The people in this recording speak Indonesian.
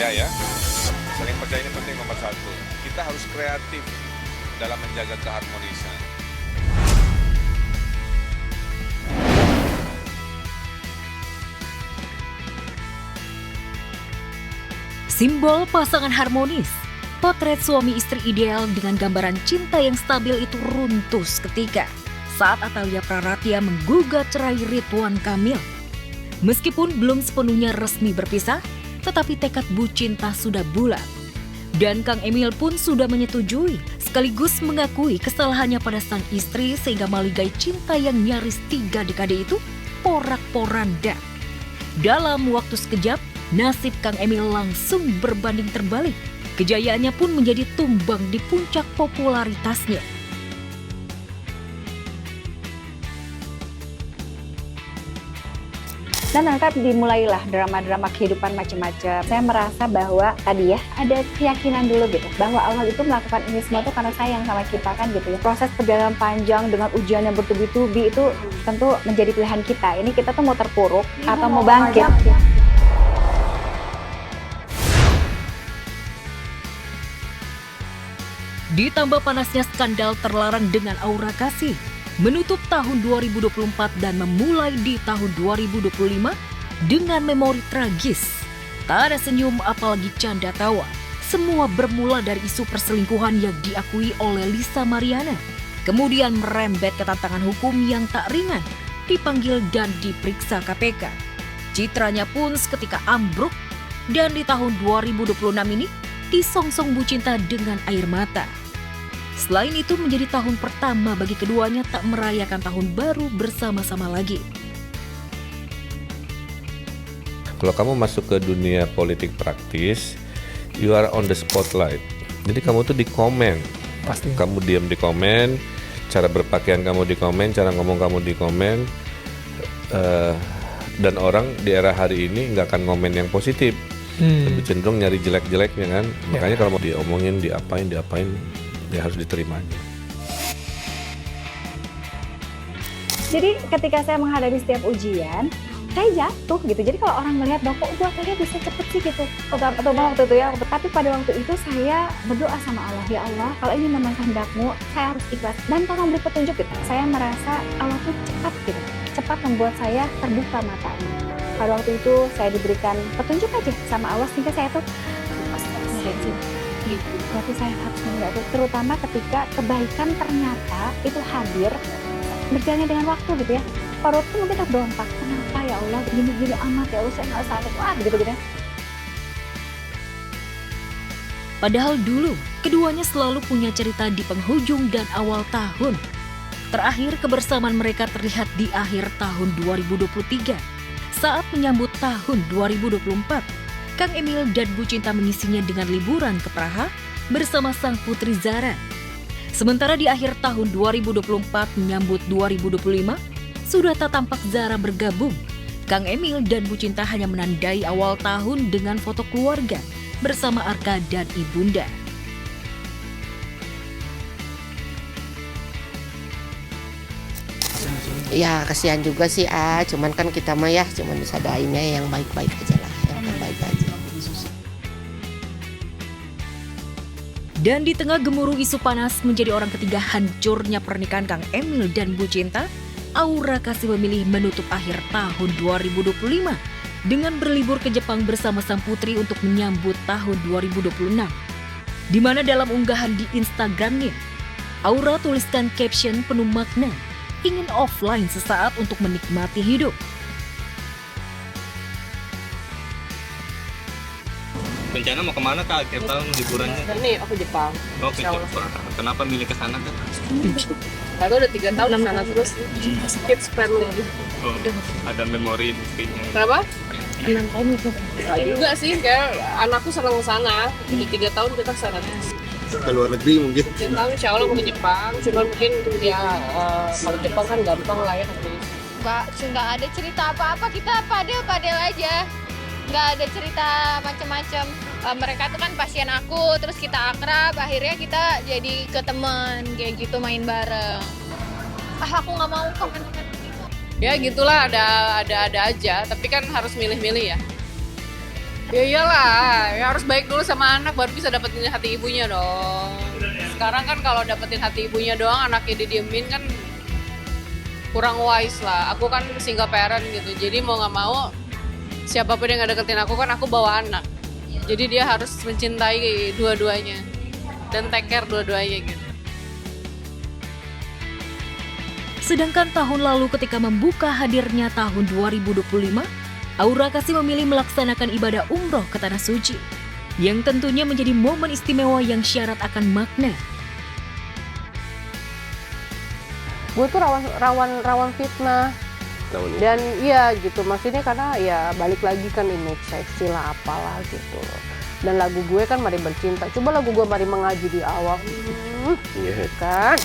percaya ya. Saling percaya ini penting nomor satu. Kita harus kreatif dalam menjaga keharmonisan. Simbol pasangan harmonis, potret suami istri ideal dengan gambaran cinta yang stabil itu runtuh seketika saat Atalia Praratya menggugat cerai Ridwan Kamil. Meskipun belum sepenuhnya resmi berpisah, tetapi tekad Bu Cinta sudah bulat. Dan Kang Emil pun sudah menyetujui, sekaligus mengakui kesalahannya pada sang istri sehingga maligai cinta yang nyaris 3 dekade itu porak-poranda. Dalam waktu sekejap, nasib Kang Emil langsung berbanding terbalik. Kejayaannya pun menjadi tumbang di puncak popularitasnya. Dan nanti dimulailah drama-drama kehidupan macam-macam. Saya merasa bahwa tadi ya, ada keyakinan dulu gitu, bahwa Allah itu melakukan ini semua itu karena sayang sama kita kan gitu ya. Proses perjalanan panjang dengan ujian yang bertubi-tubi itu tentu menjadi pilihan kita. Ini kita tuh mau terpuruk atau mau bangkit. Ditambah panasnya skandal terlarang dengan aura kasih, menutup tahun 2024 dan memulai di tahun 2025 dengan memori tragis. Tak ada senyum apalagi canda tawa. Semua bermula dari isu perselingkuhan yang diakui oleh Lisa Mariana. Kemudian merembet ke tantangan hukum yang tak ringan, dipanggil dan diperiksa KPK. Citranya pun seketika ambruk dan di tahun 2026 ini disongsong Bu Cinta dengan air mata. Selain itu menjadi tahun pertama bagi keduanya tak merayakan tahun baru bersama-sama lagi. Kalau kamu masuk ke dunia politik praktis, you are on the spotlight. Jadi kamu tuh di komen. Pasti. Kamu diam di komen, cara berpakaian kamu di komen, cara ngomong kamu di komen. Dan orang di era hari ini nggak akan ngomen yang positif. Lebih cenderung nyari jelek-jeleknya kan. Makanya kalau mau diomongin, diapain, ya harus diterima aja. Jadi ketika saya menghadapi setiap ujian, saya jatuh gitu. Jadi kalau orang melihat, kok gua kayaknya bisa cepet sih gitu. Atau waktu itu ya. Tapi pada waktu itu saya berdoa sama Allah, ya Allah, kalau ini memang kehendak-Mu, saya harus ikhlas. Dan tolong beri petunjuk gitu. Saya merasa Allah tuh cepat gitu. Cepat membuat saya terbuka matanya. Pada waktu itu saya diberikan petunjuk aja sama Allah sehingga saya tuh gitu. Berarti saya harus menjaga, terutama ketika kebaikan ternyata itu hadir berjalannya dengan waktu gitu ya. Pada waktu mungkin aku berontak, kenapa ya Allah gini-gini amat ya Allah, saya nggak sanggup gitu ya. Padahal dulu keduanya selalu punya cerita di penghujung dan awal tahun. Terakhir kebersamaan mereka terlihat di akhir tahun 2023 saat menyambut tahun 2024. Kang Emil dan Bu Cinta mengisinya dengan liburan ke Praha bersama sang putri Zara. Sementara di akhir tahun 2024 menyambut 2025, sudah tak tampak Zara bergabung. Kang Emil dan Bu Cinta hanya menandai awal tahun dengan foto keluarga bersama Arka dan Ibunda. Ya kasihan juga sih cuman kan kita mah ya cuman bisa doainnya yang baik-baik aja lah, yang terbaik aja. Dan di tengah gemuruh isu panas menjadi orang ketiga hancurnya pernikahan Kang Emil dan Bu Cinta, Aura Kasih memilih menutup akhir tahun 2025 dengan berlibur ke Jepang bersama sang putri untuk menyambut tahun 2026. Di mana dalam unggahan di Instagramnya, Aura tuliskan caption penuh makna, ingin offline sesaat untuk menikmati hidup. Rencana mau kemana Kak tiap tahun liburannya? Nih aku Jepang. Oh ke Jepang. Kenapa milih ke sana Kak? Aku udah 3 tahun di sana terus. Kids friendly. Oh, ada memori buktinya. Kenapa? 6 tahun itu. Enggak sih, kayak anakku senang ke sana. Udah 3 tahun kita ke sana terus. Ke luar negeri mungkin. Tahu insya Allah mau ke Jepang. Cuma mungkin ya kalau Jepang kan gampang lah ya. Nggak ada cerita apa-apa, kita padel aja. Nggak ada cerita macam-macam. Mereka tuh kan pasien aku, terus kita akrab, akhirnya kita jadi ke temen kayak gitu, main bareng. Aku nggak mau kok main-main gitu. Ya gitulah, ada aja. Tapi kan harus milih-milih ya. Ya iyalah, ya harus baik dulu sama anak baru bisa dapetin hati ibunya dong. Sekarang kan kalau dapetin hati ibunya doang, anaknya didiemin kan kurang wise lah. Aku kan single parent gitu, jadi mau nggak mau siapapun yang deketin aku kan aku bawa anak. Jadi dia harus mencintai dua-duanya dan take care dua-duanya gitu. Sedangkan tahun lalu ketika membuka hadirnya tahun 2025, Aura Kasih memilih melaksanakan ibadah umroh ke Tanah Suci, yang tentunya menjadi momen istimewa yang syarat akan makna. Gue tuh rawan fitnah. Dan iya gitu, maksudnya karena ya balik lagi kan image seksi lah apalah gitu. Dan lagu gue kan Mari Bercinta. Coba lagu gue Mari Mengaji di awal. Gitu kan.